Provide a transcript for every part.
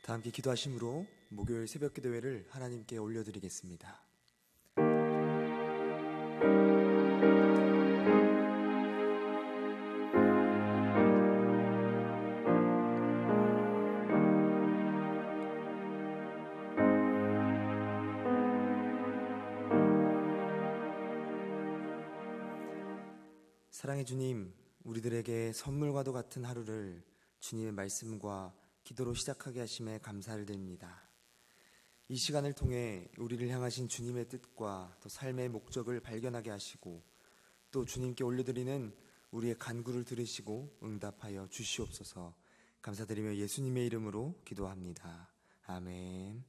다 함께 기도하심으로 목요일 새벽 기도회를 하나님께 올려드리겠습니다. 사랑의 주님, 우리들에게 선물과도 같은 하루를 주님의 말씀과 기도로 시작하게 하심에 감사를 드립니다. 이 시간을 통해 우리를 향하신 주님의 뜻과 또 삶의 목적을 발견하게 하시고 또 주님께 올려드리는 우리의 간구를 들으시고 응답하여 주시옵소서. 감사드리며 예수님의 이름으로 기도합니다. 아멘.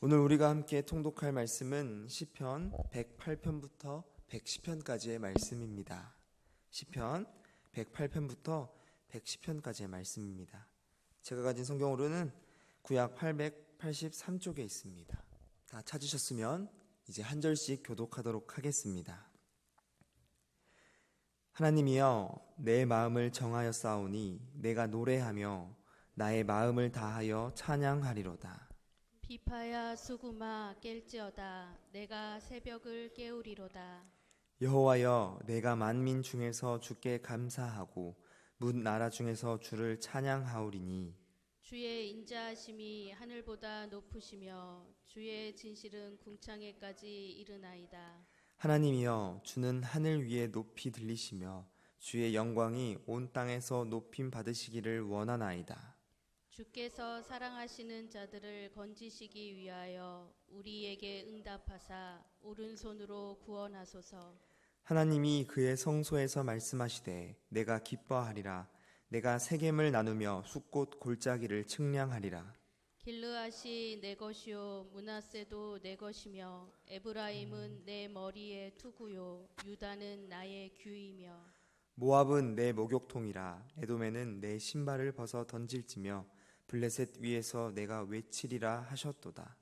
오늘 우리가 함께 통독할 말씀은 시편 108편부터 110편까지의 말씀입니다. 시편 108편부터 110편까지의 말씀입니다. 제가 가진 성경으로는 구약 883쪽에 있습니다. 다 찾으셨으면 이제 한 절씩 교독하도록 하겠습니다. 하나님이여, 내 마음을 정하여 싸우니 내가 노래하며 나의 마음을 다하여 찬양하리로다. 비파야 수구마 깰지어다. 내가 새벽을 깨우리로다. 여호와여, 내가 만민 중에서 주께 감사하고 뭇 나라 중에서 주를 찬양하오리니 주의 인자하심이 하늘보다 높으시며 주의 진실은 궁창에까지 이르나이다. 하나님이여, 주는 하늘 위에 높이 들리시며 주의 영광이 온 땅에서 높임 받으시기를 원하나이다. 주께서 사랑하시는 자들을 건지시기 위하여 우리에게 응답하사 오른손으로 구원하소서. 하나님이 그의 성소에서 말씀하시되 내가 기뻐하리라. 내가 세겜을 나누며 숫꽃 골짜기를 측량하리라. 길르앗이 내 것이요 므낫세도 내 것이며 에브라임은 내 머리의 투구요 유다는 나의 규이며 모압은 내 목욕통이라. 에돔에는 내 신발을 벗어 던질지며 블레셋 위에서 내가 외치리라 하셨도다.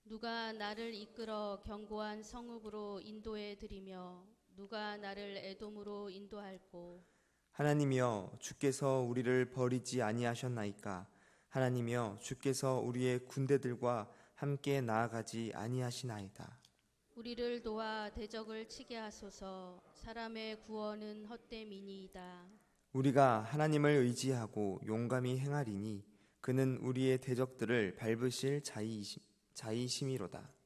누가 나를 이끌어 견고한 성읍으로 인도해 드리며 누가 나를 에돔으로 인도할꼬. 하나님이여, 주께서 우리를 버리지 아니하셨나이까. 하나님이여, 주께서 우리의 군대들과 함께 나아가지 아니하시나이다. 우리를 도와 대적을 치게 하소서. 사람의 구원은 헛됨이니이다. 우리가 하나님을 의지하고 용감히 행하리니 그는 우리의 대적들을 밟으실 자이심이로다.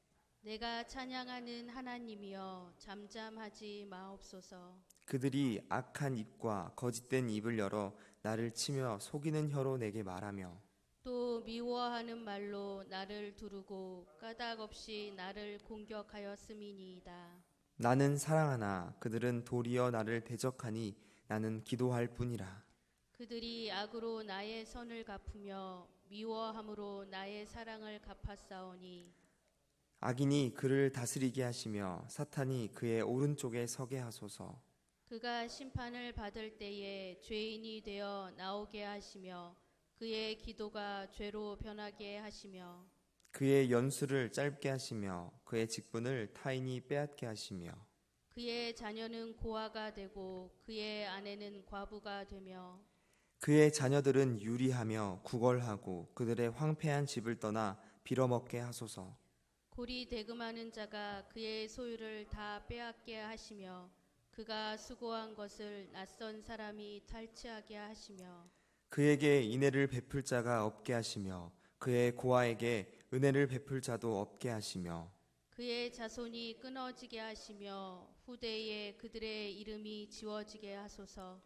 내가 찬양하는 하나님이여 잠잠하지 마옵소서. 그들이 악한 입과 거짓된 입을 열어 나를 치며 속이는 혀로 내게 말하며 또 미워하는 말로 나를 두르고 까닭없이 나를 공격하였음이니이다. 나는 사랑하나 그들은 도리어 나를 대적하니 나는 기도할 뿐이라. 그들이 악으로 나의 선을 갚으며 미워함으로 나의 사랑을 갚았사오니 악인이 그를 다스리게 하시며 사탄이 그의 오른쪽에 서게 하소서. 그가 심판을 받을 때에 죄인이 되어 나오게 하시며 그의 기도가 죄로 변하게 하시며 그의 연수를 짧게 하시며 그의 직분을 타인이 빼앗게 하시며 그의 자녀는 고아가 되고 그의 아내는 과부가 되며 그의 자녀들은 유리하며 구걸하고 그들의 황폐한 집을 떠나 빌어먹게 하소서. 골이 대금하는 자가 그의 소유를 다 빼앗게 하시며 그가 수고한 것을 낯선 사람이 탈취하게 하시며 그에게 인애를 베풀 자가 없게 하시며 그의 고아에게 은혜를 베풀 자도 없게 하시며 그의 자손이 끊어지게 하시며 후대에 그들의 이름이 지워지게 하소서.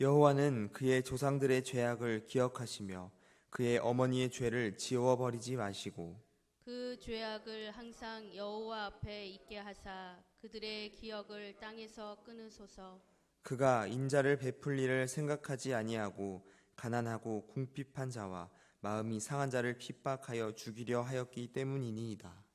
여호와는 그의 조상들의 죄악을 기억하시며 그의 어머니의 죄를 지워버리지 마시고 그 죄악을 항상 여호와 앞에 있게 하사 그들의 기억을 땅에서 끊으소서. 그가 인자를 베풀 일을 생각하지 아니하고 가난하고 궁핍한 자와 마음이 상한 자를 핍박하여 죽이려 하였기 때문이니이다.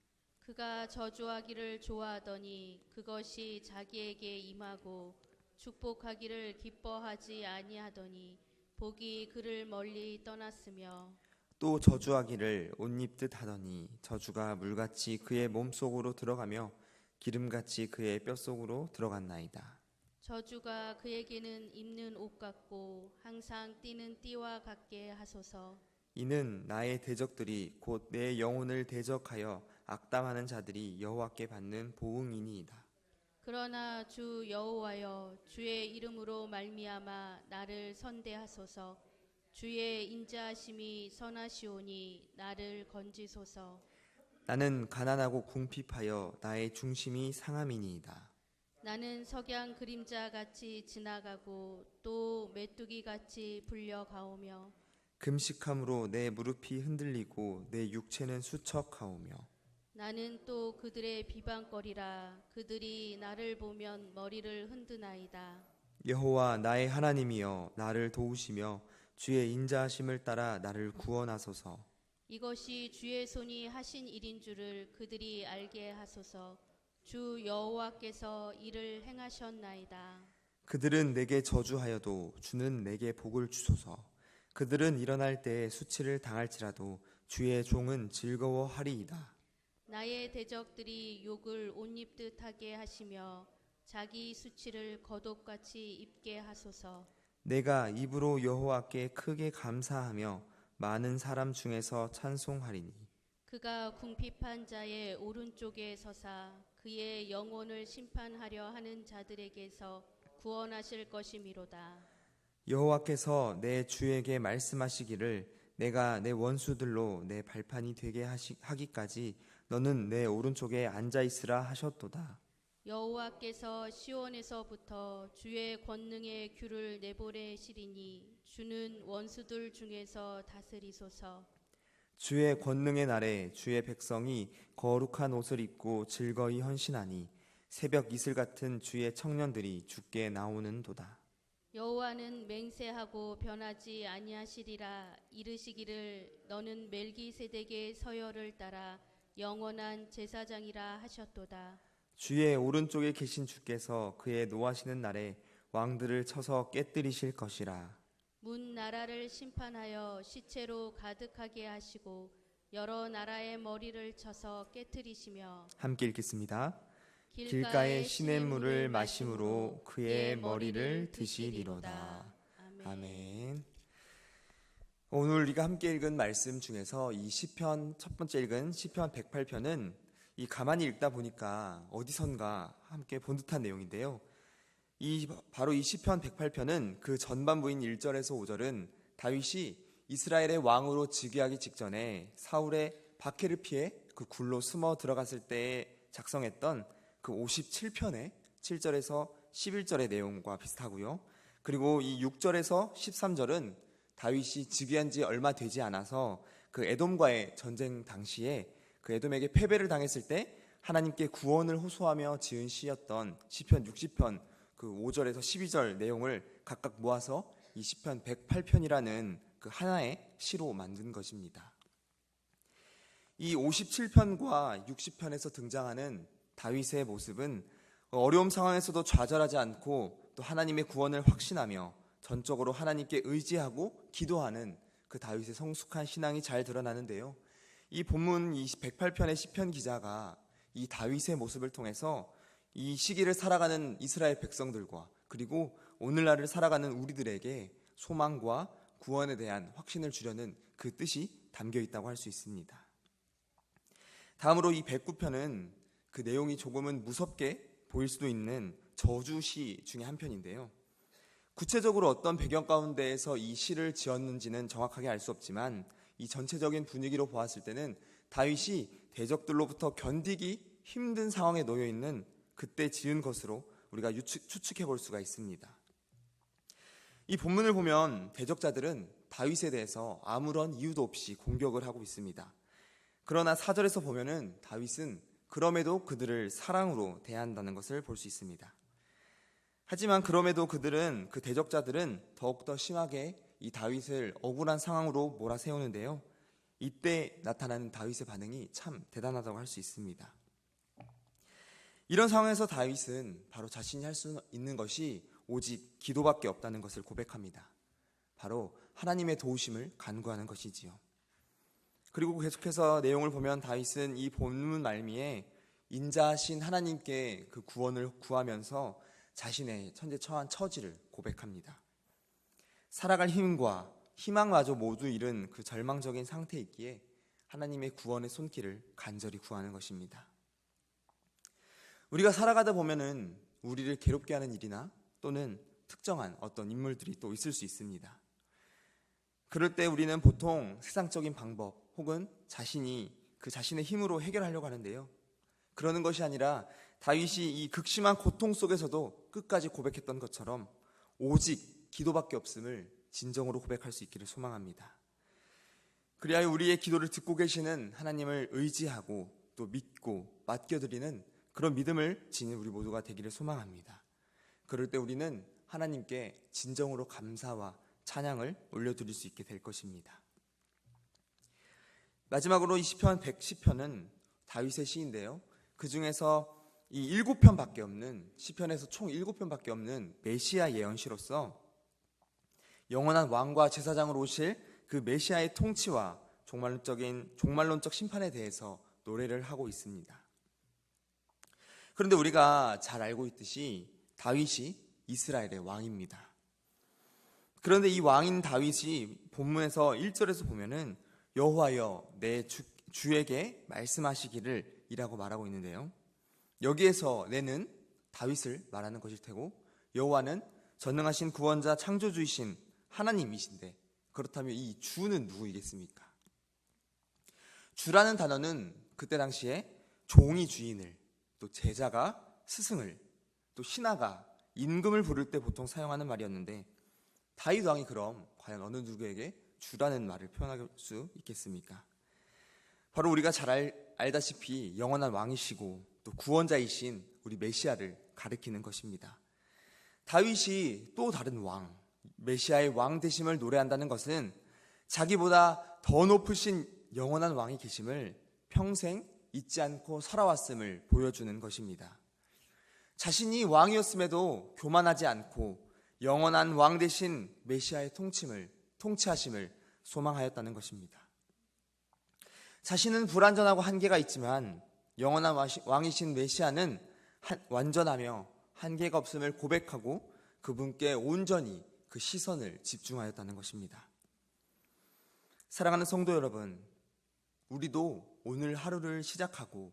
그가 저주하기를 좋아하더니 그것이 자기에게 임하고 축복하기를 기뻐하지 아니하더니 복이 그를 멀리 떠났으며 또 저주하기를 옷 입듯 하더니 저주가 물같이 그의 몸속으로 들어가며 기름같이 그의 뼛속으로 들어갔나이다. 저주가 그에게는 입는 옷 같고 항상 띠는 띠와 같게 하소서. 이는 나의 대적들이 곧 내 영혼을 대적하여 악담하는 자들이 여호와께 받는 보응이니이다. 그러나 주 여호와여, 주의 이름으로 말미암아 나를 선대하소서. 주의 인자하심이 선하시오니 나를 건지소서. 나는 가난하고 궁핍하여 나의 중심이 상함이니이다. 나는 석양 그림자 같이 지나가고 또 메뚜기 같이 불려가오며 금식함으로 내 무릎이 흔들리고 내 육체는 수척하오며 나는 또 그들의 비방거리라. 그들이 나를 보면 머리를 흔드나이다. 여호와 나의 하나님이여 나를 도우시며 주의 인자하심을 따라 나를 구원하소서. 이것이 주의 손이 하신 일인 줄을 그들이 알게 하소서. 주 여호와께서 이를 행하셨나이다. 그들은 내게 저주하여도 주는 내게 복을 주소서. 그들은 일어날 때에 수치를 당할지라도 주의 종은 즐거워하리이다. 나의 대적들이 욕을 옷 입듯 하게 하시며 자기 수치를 겉옷같이 입게 하소서. 내가 입으로 여호와께 크게 감사하며 많은 사람 중에서 찬송하리니 그가 궁핍한 자의 오른쪽에 서사 그의 영혼을 심판하려 하는 자들에게서 구원하실 것이미로다. 여호와께서 내 주에게 말씀하시기를 내가 내 원수들로 내 발판이 되게 하기까지 너는 내 오른쪽에 앉아 있으라 하셨도다. 여호와께서 시온에서부터 주의 권능의 규를 내보내시리니 주는 원수들 중에서 다스리소서. 주의 권능의 날에 주의 백성이 거룩한 옷을 입고 즐거이 헌신하니 새벽 이슬 같은 주의 청년들이 주께 나오는도다. 여호와는 맹세하고 변하지 아니하시리라. 이르시기를 너는 멜기세덱의 서열을 따라 영원한 제사장이라 하셨도다. 주의 오른쪽에 계신 주께서 그의 노하시는 날에 왕들을 쳐서 깨뜨리실 것이라. 문 나라를 심판하여 시체로 가득하게 하시고 여러 나라의 머리를 쳐서 깨뜨리시며 함께 읽겠습니다. 길가의 시냇물을 마심으로 그의 머리를 드시리로다. 아멘. 오늘 우리가 함께 읽은 말씀 중에서 이 시편 첫 번째 읽은 시편 108편은 이 가만히 읽다 보니까 어디선가 함께 본 듯한 내용인데요. 바로 이 시편 108편은 그 전반부인 1절에서 5절은 다윗이 이스라엘의 왕으로 즉위하기 직전에 사울의 박해를 피해 그 굴로 숨어 들어갔을 때에 작성했던 그 57편의 7절에서 11절의 내용과 비슷하고요. 그리고 이 6절에서 13절은 다윗이 즉위한 지 얼마 되지 않아서 그 에돔과의 전쟁 당시에 그 에돔에게 패배를 당했을 때 하나님께 구원을 호소하며 지은 시였던 시편 60편 그 5절에서 12절 내용을 각각 모아서 이 시편 108편이라는 그 하나의 시로 만든 것입니다. 이 57편과 60편에서 등장하는 다윗의 모습은 어려움 상황에서도 좌절하지 않고 또 하나님의 구원을 확신하며 전적으로 하나님께 의지하고 기도하는 그 다윗의 성숙한 신앙이 잘 드러나는데요. 이 본문 이 108편의 시편 기자가 이 다윗의 모습을 통해서 이 시기를 살아가는 이스라엘 백성들과 그리고 오늘날을 살아가는 우리들에게 소망과 구원에 대한 확신을 주려는 그 뜻이 담겨 있다고 할 수 있습니다. 다음으로 이 109편은 그 내용이 조금은 무섭게 보일 수도 있는 저주시 중에 한 편인데요. 구체적으로 어떤 배경 가운데에서 이 시를 지었는지는 정확하게 알 수 없지만 이 전체적인 분위기로 보았을 때는 다윗이 대적들로부터 견디기 힘든 상황에 놓여 있는 그때 지은 것으로 우리가 추측해 볼 수가 있습니다. 이 본문을 보면 대적자들은 다윗에 대해서 아무런 이유도 없이 공격을 하고 있습니다. 그러나 4절에서 보면은 다윗은 그럼에도 그들을 사랑으로 대한다는 것을 볼 수 있습니다. 하지만 그럼에도 그 대적자들은 더욱더 심하게 이 다윗을 억울한 상황으로 몰아세우는데요. 이때 나타나는 다윗의 반응이 참 대단하다고 할 수 있습니다. 이런 상황에서 다윗은 바로 자신이 할 수 있는 것이 오직 기도밖에 없다는 것을 고백합니다. 바로 하나님의 도우심을 간구하는 것이지요. 그리고 계속해서 내용을 보면 다윗은 이 본문 말미에 인자하신 하나님께 그 구원을 구하면서 자신의 천재처한 처지를 고백합니다. 살아갈 힘과 희망마저 모두 잃은 그 절망적인 상태에 있기에 하나님의 구원의 손길을 간절히 구하는 것입니다. 우리가 살아가다 보면은 우리를 괴롭게 하는 일이나 또는 특정한 어떤 인물들이 또 있을 수 있습니다. 그럴 때 우리는 보통 세상적인 방법 혹은 그 자신의 힘으로 해결하려고 하는데요. 그러는 것이 아니라 다윗이 이 극심한 고통 속에서도 끝까지 고백했던 것처럼 오직 기도밖에 없음을 진정으로 고백할 수 있기를 소망합니다. 그리하여 우리의 기도를 듣고 계시는 하나님을 의지하고 또 믿고 맡겨드리는 그런 믿음을 지닌 우리 모두가 되기를 소망합니다. 그럴 때 우리는 하나님께 진정으로 감사와 찬양을 올려드릴 수 있게 될 것입니다. 마지막으로 이 시편 110편은 다윗의 시인데요. 그 중에서 이 7편밖에 없는 시편에서 총 7편밖에 없는 메시아 예언시로서 영원한 왕과 제사장으로 오실 그 메시아의 통치와 종말론적 심판에 대해서 노래를 하고 있습니다. 그런데 우리가 잘 알고 있듯이 다윗이 이스라엘의 왕입니다. 그런데 이 왕인 다윗이 본문에서 1절에서 보면은 여호와여 내 주에게 말씀하시기를 이라고 말하고 있는데요. 여기에서 내는 다윗을 말하는 것일 테고 여호와는 전능하신 구원자 창조주이신 하나님이신데 그렇다면 이 주는 누구이겠습니까? 주라는 단어는 그때 당시에 종이 주인을, 또 제자가 스승을, 또 신하가 임금을 부를 때 보통 사용하는 말이었는데 다윗 왕이 그럼 과연 어느 누구에게 주라는 말을 표현할 수 있겠습니까? 바로 우리가 잘 알다시피 영원한 왕이시고 또 구원자이신 우리 메시아를 가리키는 것입니다. 다윗이 또 다른 왕, 메시아의 왕 되심을 노래한다는 것은 자기보다 더 높으신 영원한 왕이 계심을 평생 잊지 않고 살아왔음을 보여주는 것입니다. 자신이 왕이었음에도 교만하지 않고 영원한 왕 되신 메시아의 통치하심을 소망하였다는 것입니다. 자신은 불완전하고 한계가 있지만 영원한 왕이신 메시아는 완전하며 한계가 없음을 고백하고 그분께 온전히 그 시선을 집중하였다는 것입니다. 사랑하는 성도 여러분, 우리도 오늘 하루를 시작하고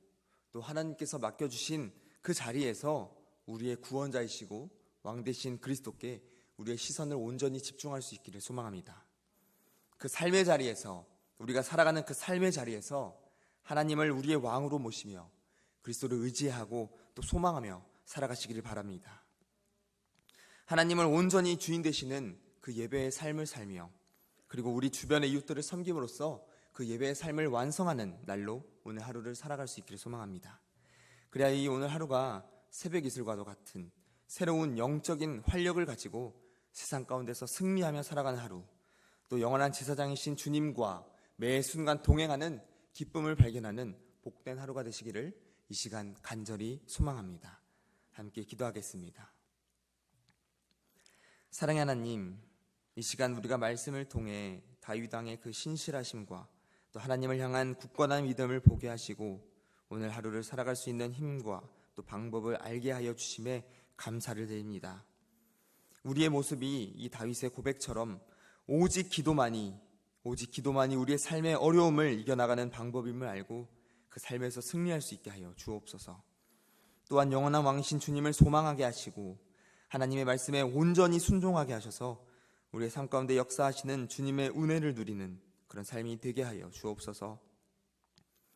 또 하나님께서 맡겨주신 그 자리에서 우리의 구원자이시고 왕 되신 그리스도께 우리의 시선을 온전히 집중할 수 있기를 소망합니다. 그 삶의 자리에서 우리가 살아가는 그 삶의 자리에서 하나님을 우리의 왕으로 모시며 그리스도를 의지하고 또 소망하며 살아가시기를 바랍니다. 하나님을 온전히 주인 되시는 그 예배의 삶을 살며 그리고 우리 주변의 이웃들을 섬김으로써 그 예배의 삶을 완성하는 날로 오늘 하루를 살아갈 수 있기를 소망합니다. 그래야 이 오늘 하루가 새벽 이슬과도 같은 새로운 영적인 활력을 가지고 세상 가운데서 승리하며 살아가는 하루, 또 영원한 제사장이신 주님과 매 순간 동행하는 기쁨을 발견하는 복된 하루가 되시기를 이 시간 간절히 소망합니다. 함께 기도하겠습니다. 사랑의 하나님, 이 시간 우리가 말씀을 통해 다윗 왕의 그 신실하심과 또 하나님을 향한 굳건한 믿음을 보게 하시고 오늘 하루를 살아갈 수 있는 힘과 또 방법을 알게 하여 주심에 감사를 드립니다. 우리의 모습이 이 다윗의 고백처럼 오직 기도만이 우리의 삶의 어려움을 이겨나가는 방법임을 알고 그 삶에서 승리할 수 있게 하여 주옵소서. 또한 영원한 왕이신 주님을 소망하게 하시고 하나님의 말씀에 온전히 순종하게 하셔서 우리의 삶 가운데 역사하시는 주님의 은혜를 누리는 그런 삶이 되게 하여 주옵소서.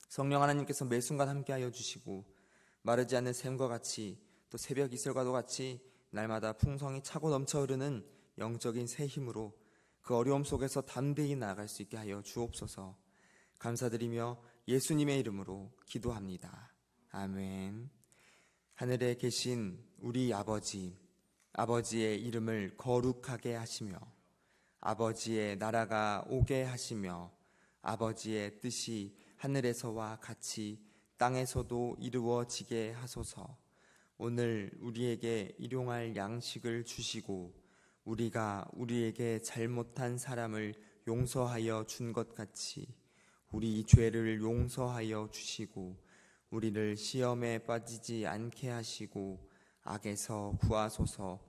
성령 하나님께서 매 순간 함께하여 주시고 마르지 않는 샘과 같이 또 새벽 이슬과도 같이 날마다 풍성히 차고 넘쳐 흐르는 영적인 새 힘으로 그 어려움 속에서 담대히 나아갈 수 있게 하여 주옵소서. 감사드리며 예수님의 이름으로 기도합니다. 아멘. 하늘에 계신 우리 아버지의 이름을 거룩하게 하시며 아버지의 나라가 오게 하시며 아버지의 뜻이 하늘에서와 같이 땅에서도 이루어지게 하소서. 오늘 우리에게 일용할 양식을 주시고 우리가 우리에게 잘못한 사람을 용서하여 준 것 같이 우리 죄를 용서하여 주시고 우리를 시험에 빠지지 않게 하시고 악에서 구하소서.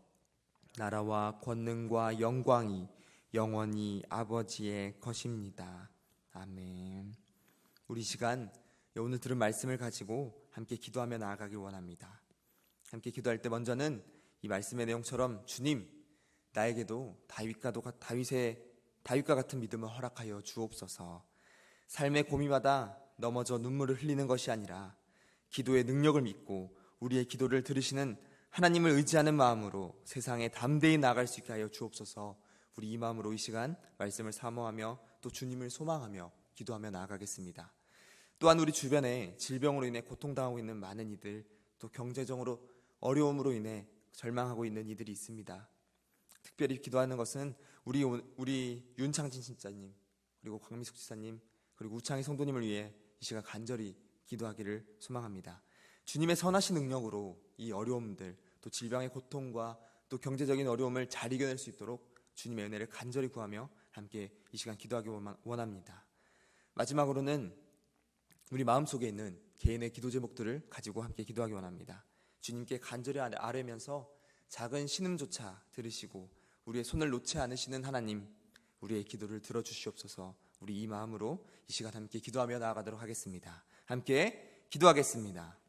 나라와 권능과 영광이 영원히 아버지의 것입니다. 아멘. 우리 시간 오늘 들은 말씀을 가지고 함께 기도하며 나아가길 원합니다. 함께 기도할 때 먼저는 이 말씀의 내용처럼 주님, 나에게도 다윗과 같은 믿음을 허락하여 주옵소서. 삶의 고민마다 넘어져 눈물을 흘리는 것이 아니라 기도의 능력을 믿고 우리의 기도를 들으시는 하나님을 의지하는 마음으로 세상에 담대히 나아갈 수 있게 하여 주옵소서. 우리 이 마음으로 이 시간 말씀을 사모하며 또 주님을 소망하며 기도하며 나아가겠습니다. 또한 우리 주변에 질병으로 인해 고통당하고 있는 많은 이들, 또 경제적으로 어려움으로 인해 절망하고 있는 이들이 있습니다. 특별히 기도하는 것은 우리 윤창진 신자님, 그리고 광미숙 지사님, 그리고 우창희 성도님을 위해 이 시간 간절히 기도하기를 소망합니다. 주님의 선하신 능력으로 이 어려움들, 또 질병의 고통과 또 경제적인 어려움을 잘 이겨낼 수 있도록 주님의 은혜를 간절히 구하며 함께 이 시간 기도하기 원합니다. 마지막으로는 우리 마음속에 있는 개인의 기도 제목들을 가지고 함께 기도하기 원합니다. 주님께 간절히 아뢰면서 작은 신음조차 들으시고 우리의 손을 놓지 않으시는 하나님, 우리의 기도를 들어주시옵소서. 우리 이 마음으로 이 시간 함께 기도하며 나아가도록 하겠습니다. 함께 기도하겠습니다.